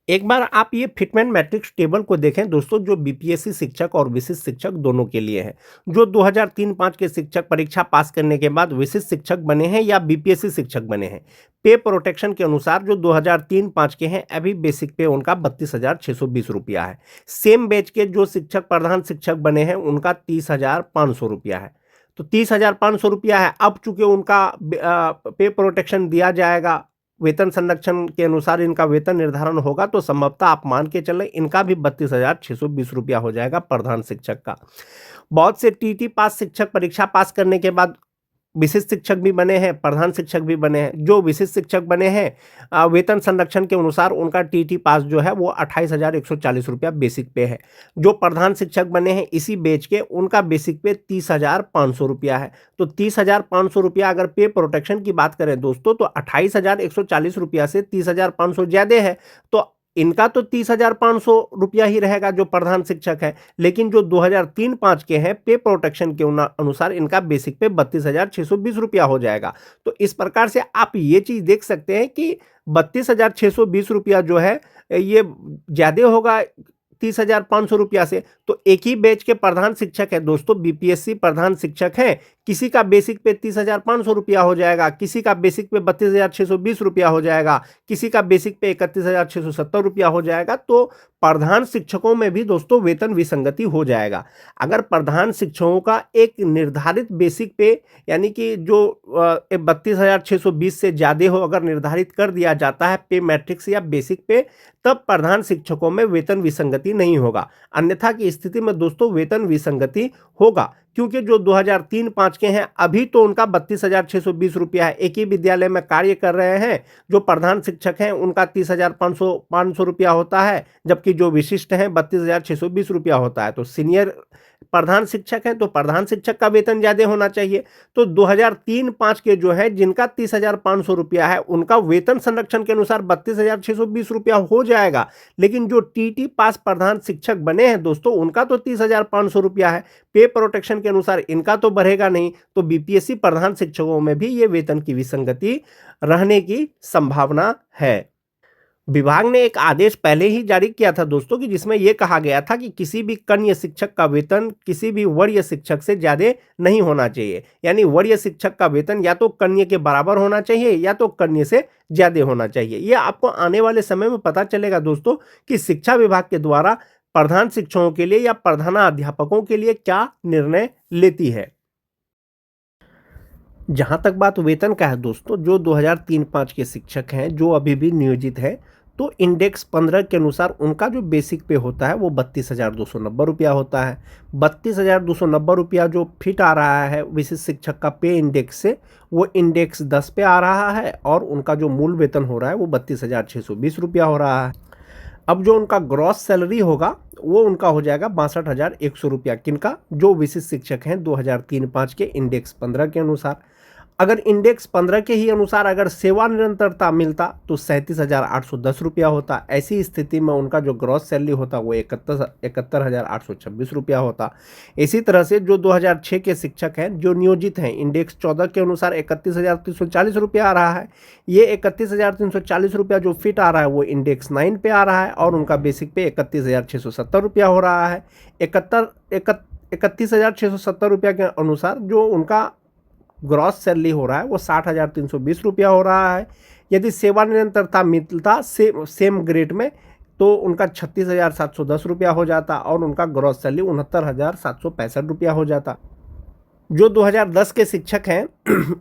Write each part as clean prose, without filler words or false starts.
एक बार आप ये फिटमेंट मैट्रिक्स टेबल को देखें दोस्तों, जो बीपीएससी शिक्षक और विशिष्ट शिक्षक दोनों के लिए है। जो 2003-5 के शिक्षक परीक्षा पास करने के बाद विशिष्ट शिक्षक बने हैं या बीपीएससी शिक्षक बने हैं, पे प्रोटेक्शन के अनुसार जो 2003-5 के हैं अभी बेसिक पे उनका 32,620 रुपया है। सेम बैच के जो शिक्षक प्रधान शिक्षक बने हैं उनका 30,500 रुपया है। तो 30,500 रुपया है। अब चूंकि उनका पे प्रोटेक्शन दिया जाएगा, वेतन संरक्षण के अनुसार इनका वेतन निर्धारण होगा, तो संभवतः आप मान के चलें इनका भी 32,620 रुपया हो जाएगा प्रधान शिक्षक का। बहुत से टीटी पास शिक्षक परीक्षा पास करने के बाद विशिष्ट शिक्षक भी बने हैं, प्रधान शिक्षक भी बने हैं। जो विशिष्ट शिक्षक बने हैं वेतन संरक्षण के अनुसार उनका टीटी पास जो है वो 28,140 रुपया बेसिक पे है। जो प्रधान शिक्षक बने हैं इसी बैच के, उनका बेसिक पे 30,500 रुपया है। तो 30,500 रुपया अगर पे प्रोटेक्शन की बात करें दोस्तों, तो 28,140 रुपया से 30,500 ज्यादा है। तो इनका तो 30,500 रुपया ही रहेगा जो प्रधान शिक्षक है, लेकिन जो 2003-5 के हैं पे प्रोटेक्शन के अनुसार इनका बेसिक पे 32,620 रुपया हो जाएगा। तो इस प्रकार से आप ये चीज देख सकते हैं कि 32,620 रुपया जो है ये ज्यादा होगा 30,500 रुपया से। तो एक ही बैच के प्रधान शिक्षक है दोस्तों, बीपीएससी प्रधान शिक्षक हैं, किसी का बेसिक पे 30,500 रुपया हो जाएगा, किसी का बेसिक पे 32,620 रुपया हो जाएगा, किसी का बेसिक पे 31,670 रुपया हो जाएगा। तो प्रधान शिक्षकों में भी दोस्तों वेतन विसंगति हो जाएगा। अगर प्रधान शिक्षकों का एक निर्धारित बेसिक पे यानी कि जो 32,620 से ज्यादा हो अगर निर्धारित कर दिया जाता है पे मैट्रिक्स या बेसिक पे, तब प्रधान शिक्षकों में वेतन विसंगति नहीं होगा। अन्यथा की स्थिति में दोस्तों वेतन विसंगति होगा, क्योंकि जो 2003-5 के हैं अभी तो उनका 32,620 रुपया है। एक ही विद्यालय में कार्य कर रहे हैं। जो प्रधान शिक्षक हैं उनका 30,500 रुपया होता है, जबकि जो विशिष्ट हैं 32,620 रुपया होता है। तो सीनियर प्रधान शिक्षक हैं तो प्रधान शिक्षक का वेतन ज्यादा होना चाहिए। तो 2003-5 के जो है जिनका 30,500 रुपया है उनका वेतन संरक्षण के अनुसार 32,620 रुपया हो जाएगा। लेकिन जो टीटी पास प्रधान शिक्षक बने हैं दोस्तों उनका तो 30,500 रुपया है। पे प्रोटेक्शन के अनुसार इनका तो बढ़ेगा नहीं। तो बीपीएससी प्रधान शिक्षकों में भी ये वेतन की विसंगति रहने की संभावना है। विभाग ने एक आदेश पहले ही जारी किया था दोस्तों कि जिसमें यह कहा गया था कि किसी भी कन्या शिक्षक का वेतन किसी भी वरीय शिक्षक से ज्यादा नहीं होना चाहिए। यानी वरीय शिक्षक का वेतन या तो कन्या के बराबर होना चाहिए या तो कन्या से ज्यादा होना चाहिए। यह आपको आने वाले समय में पता चलेगा दोस्तों कि शिक्षा विभाग के द्वारा प्रधान शिक्षकों के लिए या प्रधानाध्यापकों के लिए क्या निर्णय लेती है। जहां तक बात वेतन का है दोस्तों, जो 2003-5 के शिक्षक हैं जो अभी भी नियोजित है, तो इंडेक्स 15 के अनुसार उनका जो बेसिक पे होता है वो 32,290 रुपया होता है। 32,290 रुपया जो फिट आ रहा है विशिष्ट शिक्षक का पे इंडेक्स से, वो इंडेक्स 10 पे आ रहा है और उनका जो मूल वेतन हो रहा है वो 32,620 रुपया हो रहा है। अब जो उनका ग्रॉस सैलरी होगा वो उनका हो जाएगा 62,100 रुपया। किनका? जो विशिष्ट शिक्षक हैं 2003-5 के इंडेक्स 15 के अनुसार। अगर इंडेक्स 15 के ही अनुसार अगर सेवा निरंतरता मिलता तो 37,810 रुपया होता। ऐसी स्थिति में उनका जो ग्रॉस सैलरी होता वो 71,826 रुपया होता। इसी तरह से जो 2006 के शिक्षक हैं जो नियोजित हैं, इंडेक्स 14 के अनुसार 31,340 रुपया आ रहा है। ये 31,340 रुपया जो फिट आ रहा है वो इंडेक्स 9 पे आ रहा है और उनका बेसिक पे 31,670 रुपया हो रहा है। 31,670 रुपया के अनुसार जो उनका ग्रॉस सैलरी हो रहा है वो 60,320 रुपया हो रहा है। यदि सेवा निरंतरता मिलता सेम ग्रेड में तो उनका 36,710 रुपया हो जाता और उनका ग्रॉस सैलरी 69,765 रुपया हो जाता। जो 2010 के शिक्षक हैं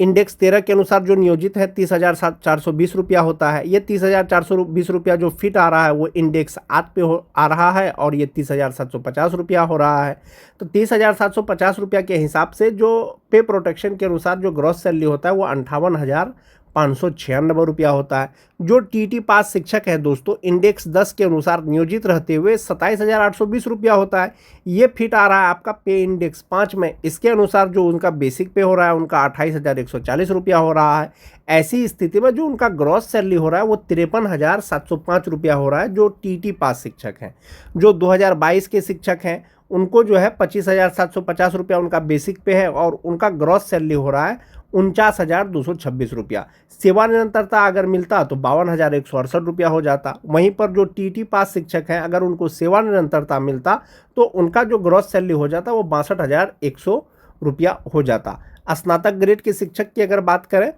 इंडेक्स 13 के अनुसार जो नियोजित है 30,420 रुपया होता है। ये 30,420 रुपया जो फिट आ रहा है वो इंडेक्स 8 पे आ रहा है और ये 30,750 रुपया हो रहा है। तो 30,750 रुपया के हिसाब से जो पे प्रोटेक्शन के अनुसार जो ग्रॉस सैलरी होता है वो 58,596 रुपया होता है। जो टीटी पास शिक्षक है दोस्तों इंडेक्स 10 के अनुसार नियोजित रहते हुए 27,820 रुपया होता है। ये फिट आ रहा है आपका पे इंडेक्स 5 में। इसके अनुसार जो उनका बेसिक पे हो रहा है उनका 28,140 रुपया हो रहा है। ऐसी स्थिति में जो उनका ग्रॉस सैलरी हो रहा है वो 53,705 रुपया हो रहा है जो टीटी पास शिक्षक हैं। जो 2022 के शिक्षक हैं उनको जो है 25,750 रुपया उनका बेसिक पे है और उनका ग्रॉस सैलरी हो रहा है 49,226 रुपया। सेवा निरंतरता अगर मिलता तो 52,168 रुपया हो जाता। वहीं पर जो टीटी पास शिक्षक हैं, अगर उनको सेवा निरंतरता मिलता तो उनका जो ग्रॉस सैलरी हो जाता वो 62,100 रुपया हो जाता। स्नातक ग्रेड के शिक्षक की अगर बात करें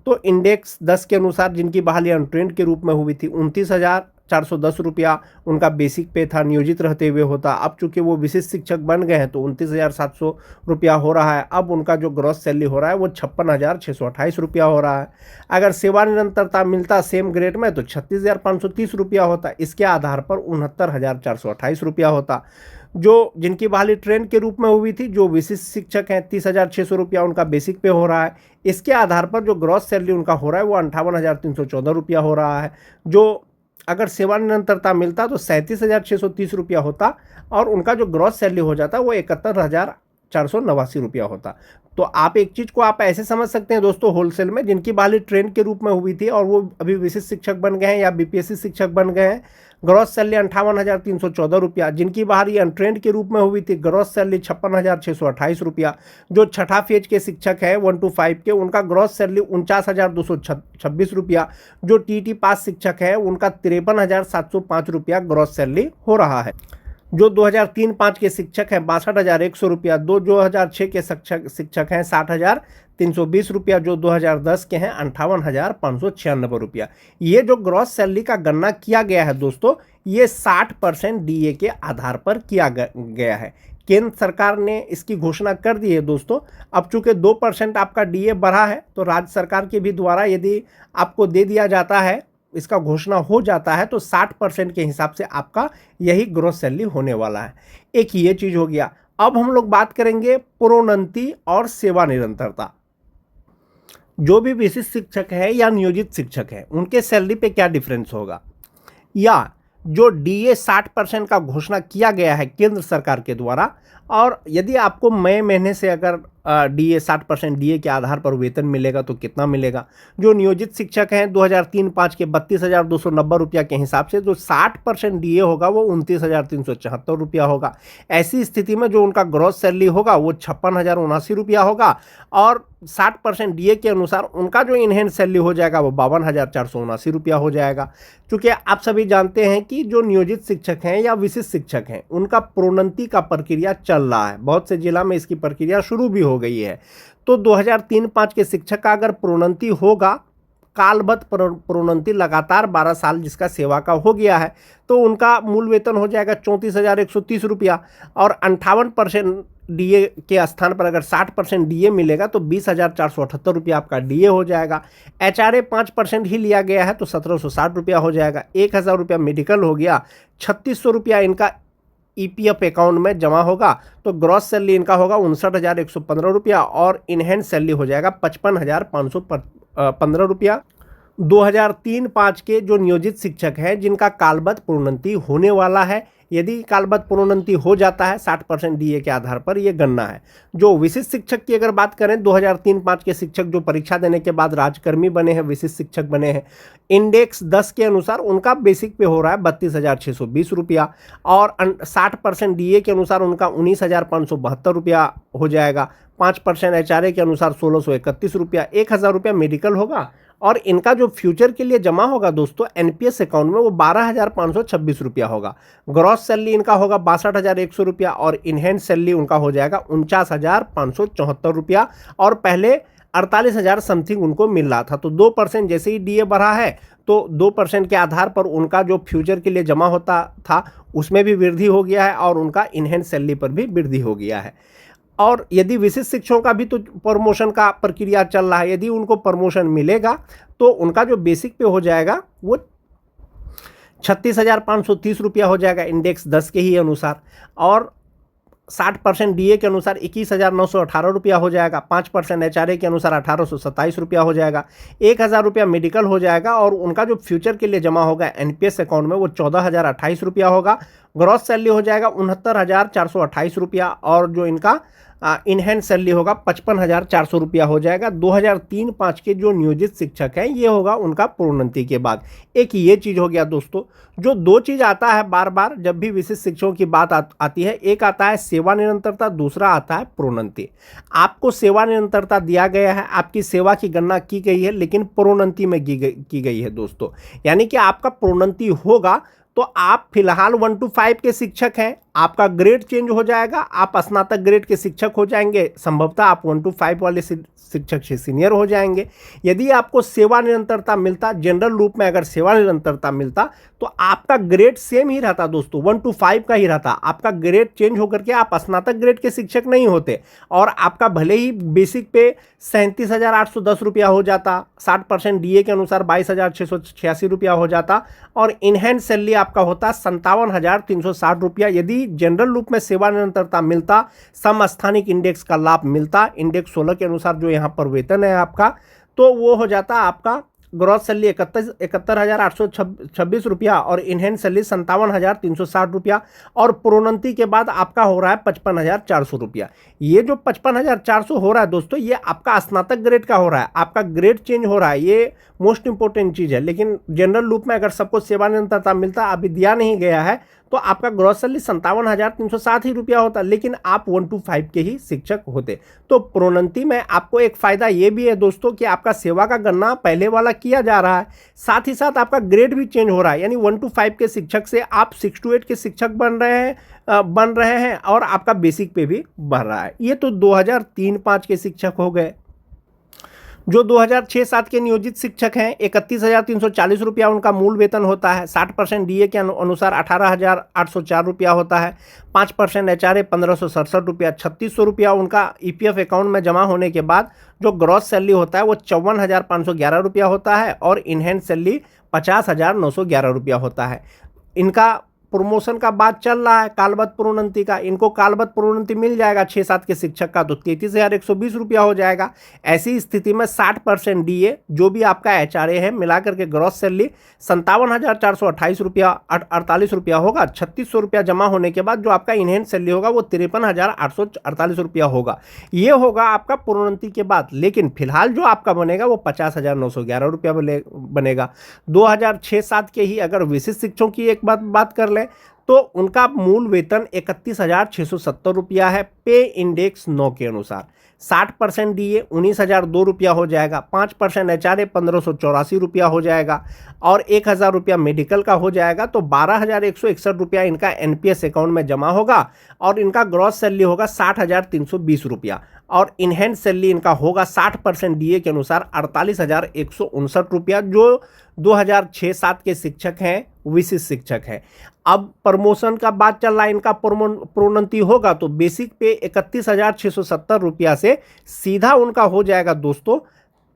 तो इंडेक्स 10 के अनुसार जिनकी बहाली अनट्रेंड के रूप में हुई थी 29,410 रुपया उनका बेसिक पे था, नियोजित रहते हुए होता। अब चूंकि वो विशिष्ट शिक्षक बन गए हैं तो 29,700 रुपया हो रहा है। अब उनका जो ग्रॉस सैलरी हो रहा है वो 56,628 रुपया हो रहा है। अगर सेवा निरंतरता मिलता सेम ग्रेड में तो 36,530 रुपया होता। इसके आधार पर 69,428 रुपया होता। जो जिनकी बहाली ट्रेन के रूप में हुई थी, जो विशिष्ट शिक्षक हैं, 30,600 रुपया उनका बेसिक पे हो रहा है। इसके आधार पर जो ग्रॉस सैलरी उनका हो रहा है वो 58,314 रुपया हो रहा है। जो अगर सेवा निरंतरता मिलता तो 37,630 रुपया होता और उनका जो ग्रॉस सैलरी हो जाता वो 71,489 रुपया होता। तो आप एक चीज़ को आप ऐसे समझ सकते हैं दोस्तों, होलसेल में जिनकी बहाली ट्रेन के रूप में हुई थी और वो अभी विशिष्ट शिक्षक बन गए हैं या बीपीएससी शिक्षक बन गए हैं, ग्रॉस सैलरी 58,314 रुपया। जिनकी बहाली अनट्रेंड के रूप में हुई थी, ग्रॉस सैलरी 56,628 रुपया। जो छठा फेज के शिक्षक हैं 1 to 5 के, उनका ग्रॉस सैलरी 49,226 रुपया। जो टीटी पास शिक्षक है उनका 53,705 रुपया ग्रॉस सैलरी हो रहा है। जो 2003-05 के शिक्षक हैं 62,100 रुपया। 2006 के शिक्षक हैं 60,320 रुपया। जो 2010 के हैं 58,596 रुपया। ये जो ग्रॉस सैलरी का गणना किया गया है दोस्तों, ये 60% डीए के आधार पर किया गया है। केंद्र सरकार ने इसकी घोषणा कर दी है दोस्तों। अब चूंकि 2% आपका डीए बढ़ा है तो राज्य सरकार के भी द्वारा यदि आपको दे दिया जाता है, इसका घोषणा हो जाता है, तो 60% के हिसाब से आपका यही ग्रॉस सैलरी होने वाला है। एक ये चीज हो गया। अब हम लोग बात करेंगे प्रोन्नति और सेवा निरंतरता। जो भी विशिष्ट शिक्षक है या नियोजित शिक्षक है उनके सैलरी पे क्या डिफरेंस होगा, या जो डीए 60% का घोषणा किया गया है केंद्र सरकार के द्वारा, और यदि आपको मई महीने से अगर डीए 60% डीए के आधार पर वेतन मिलेगा तो कितना मिलेगा। जो नियोजित शिक्षक हैं 2003-05 के 32,290 रुपया के हिसाब से जो 60% डीए होगा वो 29,374 रुपया होगा। ऐसी स्थिति में जो उनका ग्रॉस सैलरी होगा वो 56,079 रुपया होगा और 60% डीए के अनुसार उनका जो इनहैंड सैलरी हो जाएगा वो 52,479 रुपया हो जाएगा। क्योंकि आप सभी जानते हैं कि जो नियोजित शिक्षक हैं या विशिष्ट शिक्षक हैं उनका प्रोन्नति का प्रक्रिया चल रहा है। बहुत से जिला में इसकी प्रक्रिया शुरू भी हो गई है। तो 2003-05 के शिक्षक का अगर प्रोन्नति होगा, कालबद्ध प्रोन्नति लगातार 12 साल जिसका सेवा का हो गया है, तो उनका मूल वेतन हो जाएगा 34,130 रुपया और 58% डीए के स्थान पर अगर 60% डीए मिलेगा तो 20,478 रुपया आपका डीए हो जाएगा। एचआरए 5% ही लिया गया है तो 1,760 रुपया हो जाएगा। 1,000 रुपया मेडिकल हो गया। 3,600 रुपया इनका ईपीएफ अकाउंट में जमा होगा तो ग्रॉस सैलरी इनका होगा 59,115 रुपया और इनहैंड सैलरी हो जाएगा 55,515 रुपया। 2003-05 के जो नियोजित शिक्षक हैं जिनका कालबद्ध प्रोन्नति होने वाला है, यदि कालबद्ध प्रोन्नति हो जाता है 60% डीए के आधार पर यह गणना है। जो विशिष्ट शिक्षक की अगर बात करें 2003-05 के शिक्षक जो परीक्षा देने के बाद राजकर्मी बने हैं, विशिष्ट शिक्षक बने हैं, इंडेक्स 10 के अनुसार उनका बेसिक पे हो रहा है 32,620 रुपया और 60% डीए के अनुसार उनका 19,572 रुपया हो जाएगा। 5% एचआरए के अनुसार 1,631 रुपया। 1,000 रुपया मेडिकल होगा और इनका जो फ्यूचर के लिए जमा होगा दोस्तों एनपीएस अकाउंट में वो 12,526 रुपया होगा। ग्रॉस सैलरी इनका होगा 62,100 रुपया और इनहैंड सैलरी उनका हो जाएगा 49,574 रुपया और पहले 48,000 समथिंग उनको मिल रहा था। तो 2% जैसे ही डीए बढ़ा है तो 2% के आधार पर उनका जो फ्यूचर के लिए जमा होता था उसमें भी वृद्धि हो गया है और उनका इनहैंड सैलरी पर भी वृद्धि हो गया है। और यदि विशिष्ट शिक्षकों का भी तो प्रमोशन का प्रक्रिया चल रहा है, यदि उनको प्रमोशन मिलेगा तो उनका जो बेसिक पे हो जाएगा वो 36,530 रुपया हो जाएगा इंडेक्स 10 के ही अनुसार और 60% डीए के अनुसार 21,918 रुपया हो जाएगा। 5% एचआरए के अनुसार 1,827 रुपया हो जाएगा। 1,000 रुपया मेडिकल हो जाएगा और उनका जो फ्यूचर के लिए जमा होगा एनपीएस अकाउंट में वो 14,028 रुपया होगा। ग्रॉस सैलरी हो जाएगा 69,428 रुपया और जो इनका इनहैंस सैलरी होगा 55,400 रुपया हो जाएगा। 2003-5 के जो नियोजित शिक्षक हैं ये होगा उनका प्रोन्नति के बाद। एक ये चीज़ हो गया दोस्तों। जो दो चीज़ आता है बार बार जब भी विशिष्ट शिक्षकों की बात आती है, एक आता है सेवा निरंतरता, दूसरा आता है प्रोन्नति। आपको सेवा निरंतरता दिया गया है, आपकी सेवा की गणना की गई है, लेकिन प्रोन्नति में की गई है दोस्तों। यानी कि आपका प्रोन्नति होगा तो आप फिलहाल 1 to 5 के शिक्षक हैं, आपका ग्रेड चेंज हो जाएगा, आप स्नातक ग्रेड के शिक्षक हो जाएंगे, संभवतः आप 1 to 5 वाले शिक्षक से सीनियर हो जाएंगे। यदि आपको सेवा निरंतरता मिलता, जनरल रूप में अगर सेवा निरंतरता मिलता तो आपका ग्रेड सेम ही रहता दोस्तों, 1 to 5 का ही रहता। आपका ग्रेड चेंज होकर के आप स्नातक ग्रेड के शिक्षक नहीं होते और आपका भले ही बेसिक पे 37,810 रुपया हो जाता, 60% डीए के अनुसार 22,686 रुपया हो जाता और इनहैंस सैलरी आपका होता 57,360 रुपया। यदि जनरल रूप में सेवा निरंतरता मिलता, समस्थानिक इंडेक्स का लाभ मिलता, इंडेक्स 16 के अनुसार जो यहाँ पर वेतन है आपका, तो वो हो जाता आपका ग्रॉस सैलरी 71,826 रुपया और इनहैंस सैलरी 57,360 रुपया और प्रोन्नति के बाद आपका हो रहा है 55,400 रुपया। ये जो 55,400 हो रहा है दोस्तों, ये आपका स्नातक ग्रेड का हो रहा है, आपका ग्रेड चेंज हो रहा है, ये मोस्ट इंपॉर्टेंट चीज़ है। लेकिन जनरल रूप में अगर सबको सेवा निरंतरता मिलता, अभी दिया नहीं गया है, तो आपका ग्रॉस सैलरी 57,360 ही रुपया होता, लेकिन आप 1 to 5 के ही शिक्षक होते। तो प्रोन्नति में आपको एक फ़ायदा ये भी है दोस्तों कि आपका सेवा का गणना पहले वाला किया जा रहा है, साथ ही साथ आपका ग्रेड भी चेंज हो रहा है। यानी 1 to 5 के शिक्षक से आप 6 to 8 के शिक्षक बन रहे हैं और आपका बेसिक पे भी बढ़ रहा है। ये तो 2003-5 के शिक्षक हो गए। जो 2006-7 के नियोजित शिक्षक हैं, 31,340 रुपया उनका मूल वेतन होता है। 60% डीए के अनुसार 18,804 रुपया होता है। 5% एचआरए 1,567 रुपया, 3,600 रुपया उनका ईपीएफ अकाउंट में जमा होने के बाद जो ग्रॉस सैलरी होता है वो 54,511 रुपया होता है और इनहैंस सैलरी 50,911 रुपया होता है। इनका प्रमोशन का बात चल रहा है, कालबद्ध प्रोन्नति का, इनको कालबद्ध प्रोन्नति मिल जाएगा 6-7 के शिक्षक का, तो 33,120 रुपया हो जाएगा। ऐसी स्थिति में 60% डीए जो भी आपका एचआरए है मिला करके ग्रॉस सैलरी 57,428 रुपया 48 रुपया होगा। 3,600 रुपया जमा होने के बाद जो आपका इनहैंस सैलरी होगा वो 53,848 रुपया होगा। ये होगा आपका प्रोन्नति के बाद। लेकिन फिलहाल जो आपका बनेगा वो 50,911 रुपया बनेगा। 2006-7 के ही अगर विशिष्ट शिक्षकों की एक बात कर तो उनका मूल वेतन 31,670 रुपया है पे इंडेक्स 9 के अनुसार। 60% डीए 19,002 रुपया हो जाएगा, 5% एचआरए 1,584 रुपया हो जाएगा और 1,000 रुपया मेडिकल का हो जाएगा। तो 12,161 रुपया इनका एनपीएस अकाउंट में जमा होगा और इनका ग्रॉस सैलरी होगा 60,320 रुपया और इनहैंस सैलरी इनका होगा 60% डीए के अनुसार 48,159 रुपया, जो 2006-7 के शिक्षक हैं, विशिष्ट शिक्षक हैं। अब प्रमोशन का बात चल रहा है, इनका प्रोन्नति होगा तो बेसिक पे 31,670 रुपया से सीधा उनका हो जाएगा दोस्तों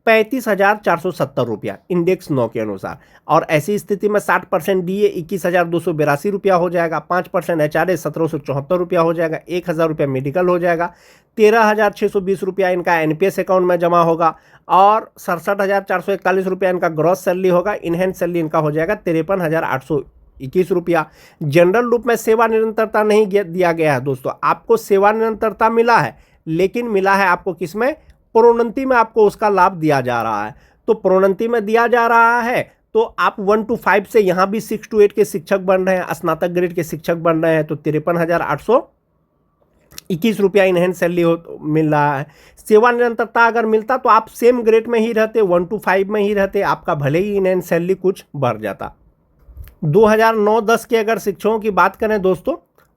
35,470 रुपया इंडेक्स 9 के अनुसार। और ऐसी स्थिति में 60% डीए 21,282 रुपया हो जाएगा, 5% एचआरए 1,774 रुपया हो जाएगा, 1,000 रुपया मेडिकल हो जाएगा, 13,620 रुपया इनका एनपीएस अकाउंट में जमा होगा और 67,441 रुपया इनका ग्रॉस सैलरी होगा। इनहैंस सैलरी इनका हो जाएगा 53,821 रुपया। जनरल रूप में सेवा निरंतरता नहीं दिया गया है दोस्तों, आपको सेवा निरंतरता मिला है, लेकिन मिला है आपको किसमें? प्रोन्नति में आपको उसका लाभ दिया जा रहा है। तो प्रोन्नति में दिया जा रहा है तो आप 1 to 5 से यहाँ भी 6 to 8 के शिक्षक बन रहे हैं, स्नातक ग्रेड के शिक्षक बन रहे हैं, तो 53,821 रुपया इनहैंस सैलरी मिल रहा है। सेवा निरंतरता अगर मिलता तो आप सेम ग्रेड में ही रहते, 1 to 5 में ही रहते, आपका भले ही इनहैंस सैलरी कुछ बढ़ जाता। 2009-10 के अगर शिक्षकों की बात करें दोस्तों,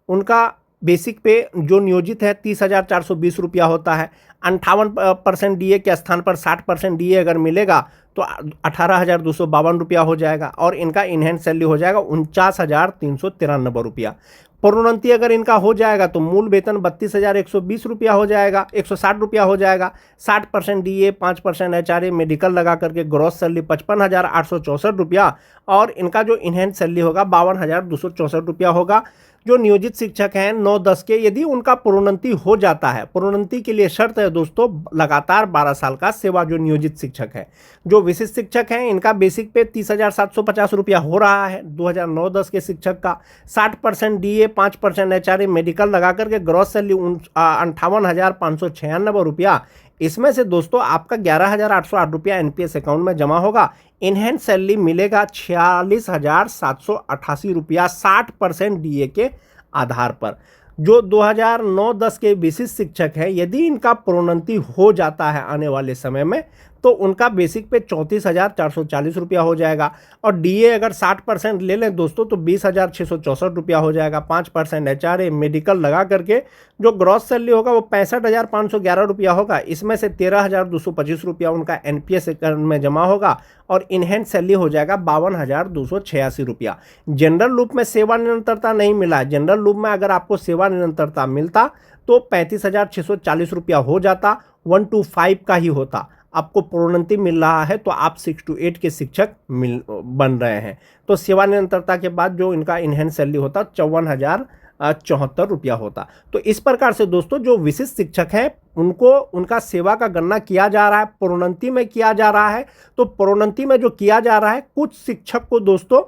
उनका बेसिक पे जो नियोजित है 30,420 रुपया होता है। 58% डीए के स्थान पर 60% डीए अगर मिलेगा तो 18,252 रुपया हो जाएगा और इनका इनहैंस सैलरी हो जाएगा 49,393 रुपया। प्रोन्नति अगर इनका हो जाएगा तो मूल वेतन 32,120 रुपया हो जाएगा, 160 रुपया हो जाएगा। 60% डीए, 5% एचआरए, मेडिकल लगा करके ग्रॉस सैलरी 55,864 रुपया और इनका जो इनहैंस सैलरी होगा 52,264 रुपया होगा। जो नियोजित शिक्षक हैं 9-10 के, यदि उनका प्रोन्नति हो जाता है, प्रोन्नति के लिए शर्त है दोस्तों लगातार 12 साल का सेवा, जो नियोजित शिक्षक है। जो विशिष्ट शिक्षक हैं इनका बेसिक पे 30,750 रुपया हो रहा है 2009-10 के शिक्षक का। 60% डीए, 5% एचआरए मेडिकल लगा करके ग्रॉस सैलरी 58,596 रुपया। इसमें से दोस्तों आपका 11,808 रुपया एनपीएस अकाउंट में जमा होगा। इनहैंड सैलरी मिलेगा 46,788 रुपया 60% डीए के आधार पर। जो 2009-10 के विशिष्ट शिक्षक है, यदि इनका प्रोन्नति हो जाता है आने वाले समय में, तो उनका बेसिक पे 34,440 रुपया हो जाएगा। और डीए अगर 60% ले लें दोस्तों तो 20,664 रुपया हो जाएगा। 5% एचआरए मेडिकल लगा करके जो ग्रॉस सैलरी होगा वो 65,511 रुपया होगा। इसमें से 13,225 रुपया उनका एनपीएस अकाउंट में जमा होगा और इनहैंड सैलरी हो जाएगा 52,286 रुपया। जनरल लूप में सेवा निरंतरता नहीं मिला है। जनरल लूप में अगर आपको सेवा निरंतरता मिलता तो 35,640 रुपया हो जाता, 1 to 5 का ही होता। आपको प्रोन्नति मिल रहा है तो आप 6 to 8 के शिक्षक बन रहे हैं। तो सेवा निरंतरता के बाद जो इनका इनहैंड सैलरी होता 54,074 रुपया होता। तो इस प्रकार से दोस्तों जो विशिष्ट शिक्षक हैं उनको उनका सेवा का गणना किया जा रहा है, प्रोन्नति में किया जा रहा है। तो प्रोन्नति में जो किया जा रहा है, कुछ शिक्षक को दोस्तों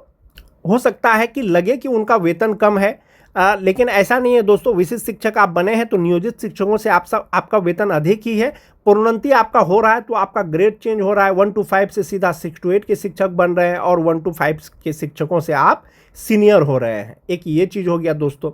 हो सकता है कि लगे कि उनका वेतन कम है, लेकिन ऐसा नहीं है दोस्तों। विशिष्ट शिक्षक आप बने हैं तो नियोजित शिक्षकों से आपका वेतन अधिक ही है। प्रोन्नति आपका हो रहा है तो आपका ग्रेड चेंज हो रहा है। 1 to 5 से सीधा 6 to 8 के शिक्षक बन रहे हैं और 1 to 5 के शिक्षकों से आप सीनियर हो रहे हैं। एक ये चीज़ हो गया दोस्तों।